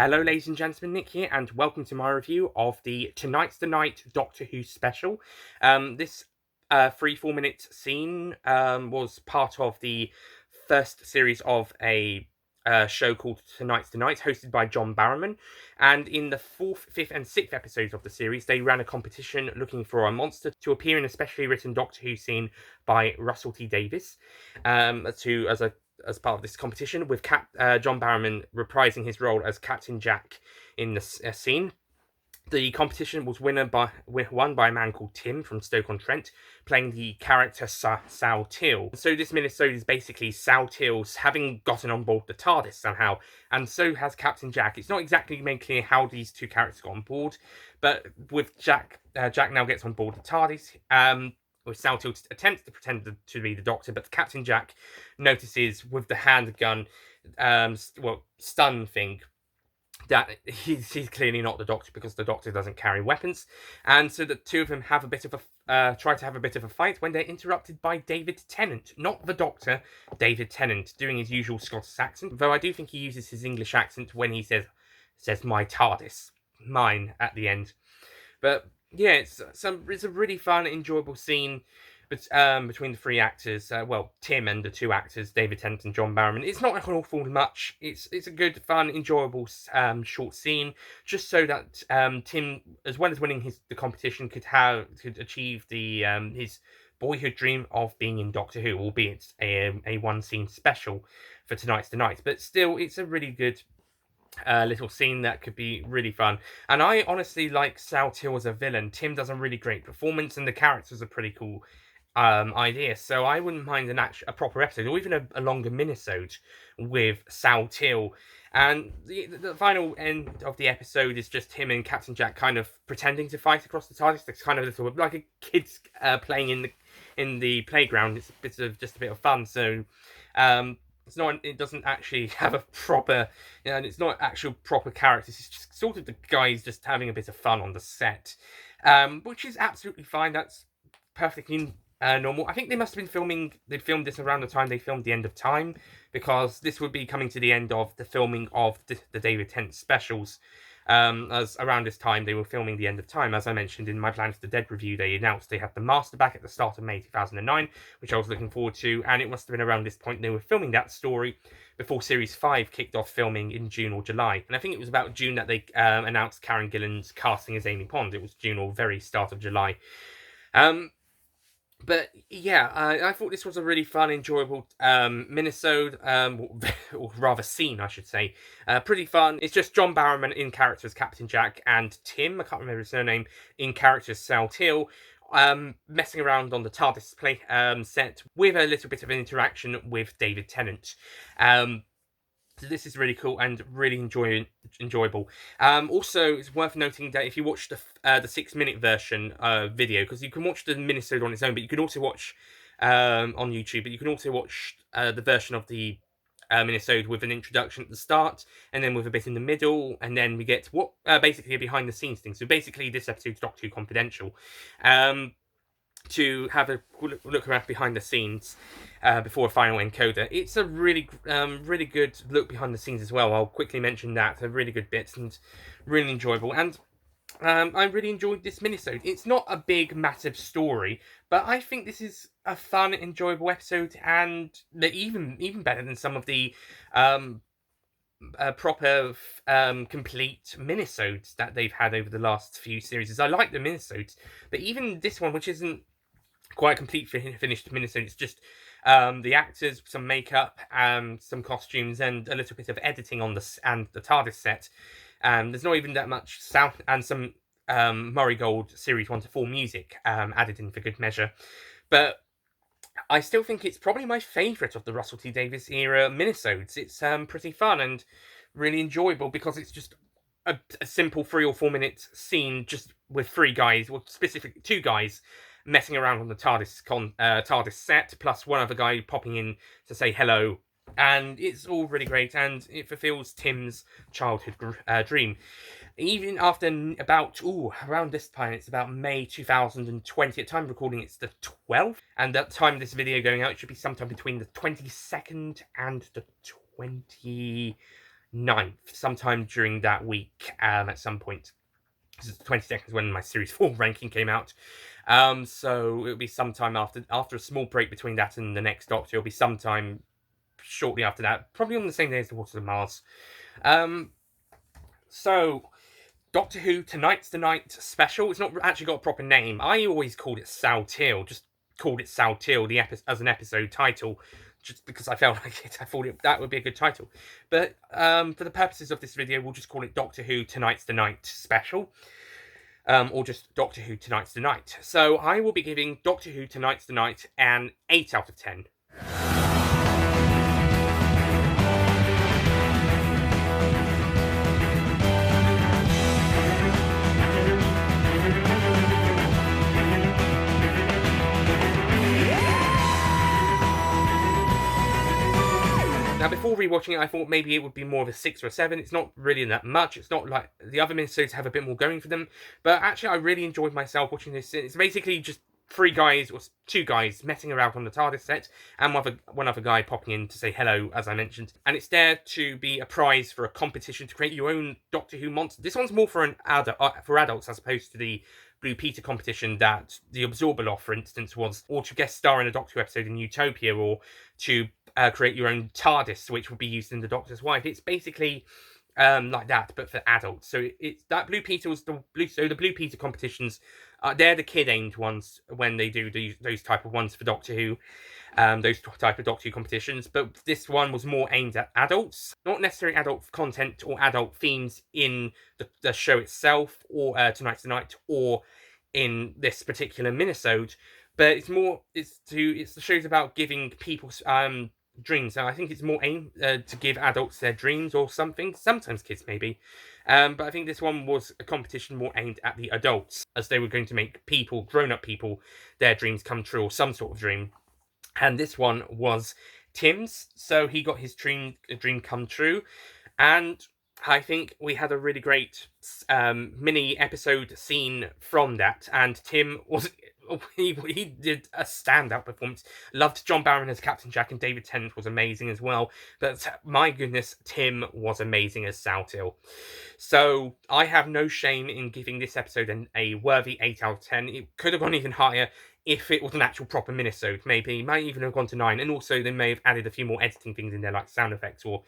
Hello ladies and gentlemen, Nick here, and welcome to my review of the Tonight's the Night Doctor Who special. This 3-4 minute scene was part of the first series of a show called Tonight's the Night, hosted by John Barrowman. And in the 4th, 5th and 6th episodes of the series, they ran a competition looking for a monster to appear in a specially written Doctor Who scene by Russell T Davies as part of this competition, with John Barrowman reprising his role as Captain Jack in the scene. The competition was won by a man called Tim from Stoke-on-Trent, playing the character Sal Teal. So this minisode is basically Sal Teal's having gotten on board the TARDIS somehow, and so has Captain Jack. It's not exactly made clear how these two characters got on board, but with Jack now gets on board the TARDIS. With Sal Teal attempts to pretend to be the Doctor, but Captain Jack notices with the handgun, stun thing, that he's clearly not the Doctor, because the Doctor doesn't carry weapons, and so the two of them have a bit of a try to have a bit of a fight when they're interrupted by David Tennant, not the Doctor, David Tennant, doing his usual Scottish accent. Though I do think he uses his English accent when he says "my TARDIS," mine at the end. But yeah, it's a really fun, enjoyable scene between the three actors. Tim and the two actors, David Tennant and John Barrowman. It's not an awful much. It's a good, fun, enjoyable short scene, just so that Tim, as well as winning the competition, could achieve the his boyhood dream of being in Doctor Who, albeit a one scene special for Tonight's the Night. But still, it's a really good little scene that could be really fun. And I honestly like Sal Teal as a villain. Tim does a really great performance, and the characters are pretty cool idea. So I wouldn't mind a proper episode, or even a longer minisode with Sal Teal. And the final end of the episode is just him and Captain Jack kind of pretending to fight across the TARDIS. It's kind of a little like a kids playing in the playground. It's just a bit of fun. So it doesn't actually have a proper, and it's not actual proper characters. It's just sort of the guys just having a bit of fun on the set, which is absolutely fine. That's perfectly normal. I think they must have been filming. They filmed this around the time they filmed The End of Time, because this would be coming to the end of the filming of the David Tennant specials. As around this time they were filming The End of Time, as I mentioned in my Planet of the Dead review, they announced they had the Master back at the start of May 2009, which I was looking forward to, and it must have been around this point they were filming that story before Series 5 kicked off filming in June or July. And I think it was about June that they announced Karen Gillan's casting as Amy Pond. It was June or very start of July. But yeah, I thought this was a really fun, enjoyable minisode, or rather scene, I should say. Pretty fun. It's just John Barrowman in character as Captain Jack, and Tim, I can't remember his surname, in character as Sal Teal, messing around on the TARDIS set with a little bit of an interaction with David Tennant. So this is really cool and really enjoyable. Also, it's worth noting that if you watch the 6-minute version video, because you can watch the minisode on its own, but you can also watch on YouTube. But you can also watch the version of the minisode with an introduction at the start, and then with a bit in the middle, and then we get basically a behind the scenes thing. So basically, this episode's Doctor Who Confidential. To have a look around behind the scenes before a final encoder. It's a really good look behind the scenes as well. I'll quickly mention that. They're really good bits and really enjoyable. And I really enjoyed this minisode. It's not a big, massive story, but I think this is a fun, enjoyable episode, and even better than some of the proper complete minisodes that they've had over the last few series. I like the minisodes, but even this one, which isn't quite a complete finished minisode, it's just the actors, some makeup, some costumes, and a little bit of editing on the TARDIS set. There's not even that much sound, and some Murray Gold Series 1 to 4 music added in for good measure. But I still think it's probably my favourite of the Russell T Davies era minisodes. It's pretty fun and really enjoyable, because it's just a simple 3 or 4 minute scene just with 3 guys, well, specifically 2 guys, messing around on the TARDIS set, plus one other guy popping in to say hello. And it's all really great, and it fulfills Tim's childhood dream. Even after around this time, it's about May 2020. At time of recording, it's the 12th. And at the time of this video going out, it should be sometime between the 22nd and the 20... 9th, sometime during that week, at some point. This is the 22nd is when my Series 4 ranking came out. So it'll be sometime after a small break between that and the next Doctor. It'll be sometime shortly after that, probably on the same day as the Waters of Mars. So Doctor Who Tonight's the Night special. It's not actually got a proper name. I always called it Saltil, just called it Saltil as an episode title, just because I felt like it. I thought that would be a good title. But for the purposes of this video, we'll just call it Doctor Who Tonight's the Night special. Or just Doctor Who Tonight's the Night. So I will be giving Doctor Who Tonight's the Night an 8 out of 10. Now, before rewatching it, I thought maybe it would be more of a 6 or a 7. It's not really that much. It's not like the other minisodes have a bit more going for them. But actually, I really enjoyed myself watching this. It's basically just 3 guys, or 2 guys, messing around on the TARDIS set, and one other guy popping in to say hello, as I mentioned. And it's there to be a prize for a competition to create your own Doctor Who monster. This one's more for adults, as opposed to the Blue Peter competition that the Absorber Loft, for instance, was, or to guest star in a Doctor Who episode in Utopia, or to create your own TARDIS, which would be used in The Doctor's Wife. It's basically like that, but for adults. So it's that Blue Peter was the Blue Peter competitions. They're the kid-aimed ones when they do those type of ones for Doctor Who, those type of Doctor Who competitions. But this one was more aimed at adults, not necessarily adult content or adult themes in the show itself, or Tonight's the Night, or in this particular minisode. But it's the show's about giving people dreams. And I think it's more aimed to give adults their dreams or something. Sometimes kids, maybe. But I think this one was a competition more aimed at the adults, as they were going to make grown-up people, their dreams come true, or some sort of dream. And this one was Tim's, so he got his dream come true. And I think we had a really great mini episode scene from that. And Tim he did a standout performance. Loved John Barrowman as Captain Jack, and David Tennant was amazing as well. But my goodness, Tim was amazing as Saltil. So I have no shame in giving this episode a worthy 8 out of 10. It could have gone even higher if it was an actual proper minisode. Maybe it might even have gone to 9. And also they may have added a few more editing things in there, like sound effects or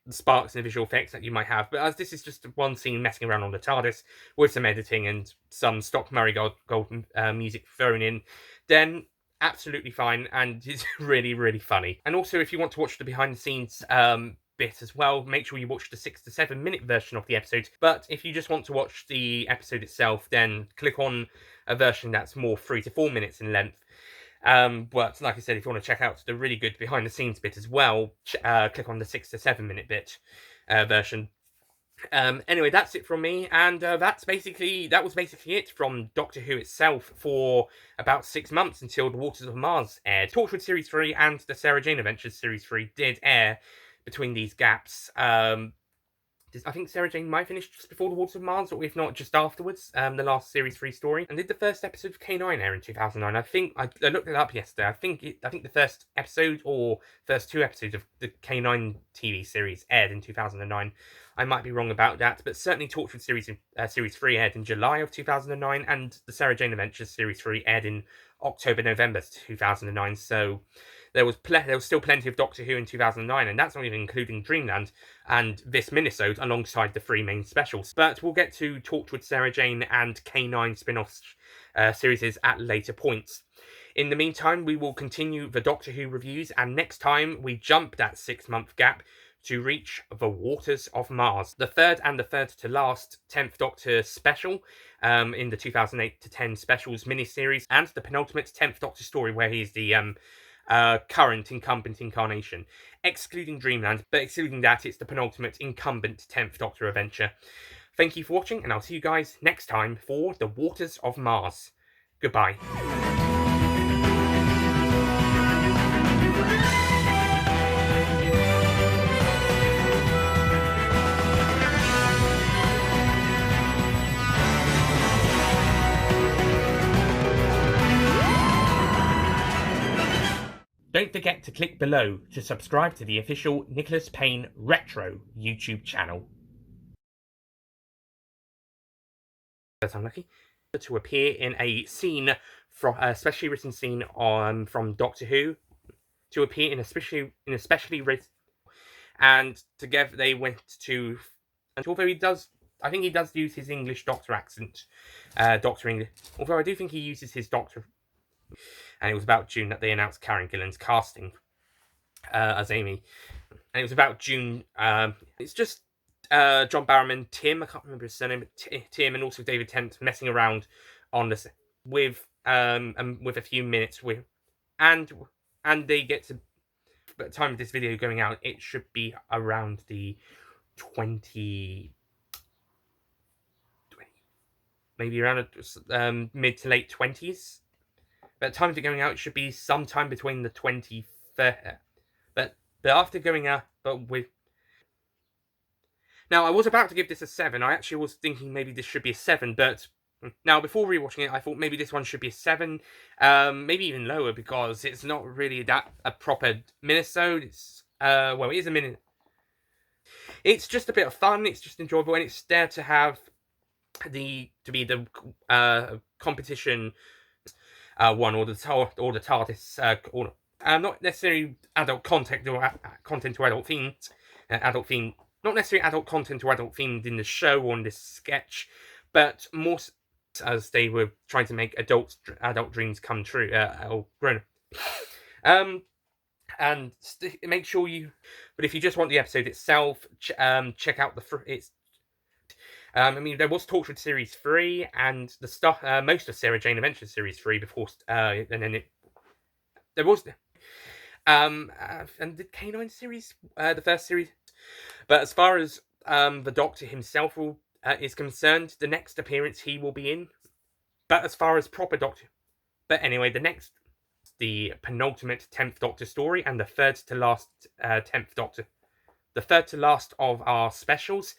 sparks and visual effects that you might have. But as this is just one scene messing around on the TARDIS with some editing and some stock Murray Gold music thrown in, then absolutely fine, and it's really, really funny. And also, if you want to watch the behind the scenes bit as well, make sure you watch the 6 to 7 minute version of the episode. But if you just want to watch the episode itself, then click on a version that's more 3 to 4 minutes in length. But like I said, if you want to check out the really good behind the scenes bit as well, click on the 6 to 7 minute bit version. Anyway, that's it from me, and that was basically it from Doctor Who itself for about 6 months, until The Waters of Mars aired. Torchwood Series 3 and the Sarah Jane Adventures Series 3 did air between these gaps. I think Sarah Jane might finish just before The Waters of Mars, or if not, just afterwards, the last Series 3 story. And did the first episode of K9 air in 2009? I think, I looked it up yesterday, I think the first episode, or first 2 episodes of the K9 TV series aired in 2009. I might be wrong about that, but certainly Torchwood Series 3 aired in July of 2009, and the Sarah Jane Adventures Series 3 aired in October-November 2009, so there was still plenty of Doctor Who in 2009, and that's not even including Dreamland and this minisode alongside the 3 main specials. But we'll get to Torchwood, Sarah Jane, and K9 spin-off series at later points. In the meantime, we will continue the Doctor Who reviews, and next time we jump that 6-month gap to reach The Waters of Mars, the third to last 10th Doctor special in the 2008 to 10 specials miniseries, and the penultimate 10th Doctor story where he is the current incumbent incarnation, excluding Dreamland, but excluding that, it's the penultimate incumbent 10th Doctor adventure. Thank you for watching, and I'll see you guys next time for The Waters of Mars. Goodbye. Don't forget to click below to subscribe to the official Nicholas Payne Retro YouTube channel. That's unlucky. To appear in a scene from a specially written scene from Doctor Who, to appear in a specially written, and together they went to. And although I think he does use his English Doctor accent, Doctor English. Although I do think he uses his Doctor. And it was about June that they announced Karen Gillan's casting as Amy, and it was about June. It's just John Barrowman, Tim. I can't remember his surname. Tim, and also David Tennant messing around on this with a few minutes with, and they get to. By the time of this video going out, it should be around the 20, maybe around mid to late 20s. By the time of it going out, it should be sometime between the 23rd. But after going out, now, I was about to give this a 7. I actually was thinking maybe this should be a 7, but now, before rewatching it, I thought maybe this one should be a 7, maybe even lower, because it's not really a proper minisode. It's, well, it is a mini. It's just a bit of fun, it's just enjoyable, and it's there to have the competition one, or the TARDIS, not necessarily adult content or adult themed, not necessarily adult content or adult themed in the show or in this sketch, but more as they were trying to make adult dreams come true, or grown. And make sure you. But if you just want the episode itself, check out it's. I mean, there was Torchwood Series 3 and the stuff, most of Sarah Jane Adventures Series 3 before, and then there was, and the K9 series, the first series. But as far as the Doctor himself is concerned, the next appearance he will be in. But as far as proper Doctor, but anyway, the penultimate 10th Doctor story and the third to last 10th Doctor, the third to last of our specials,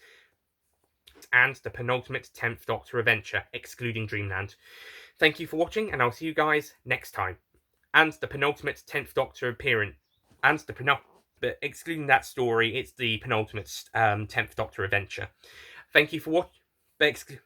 and the penultimate 10th Doctor adventure, excluding Dreamland. Thank you for watching, and I'll see you guys next time. And the penultimate 10th Doctor appearance, and but excluding that story, it's the penultimate 10th Doctor adventure. Thank you for watching.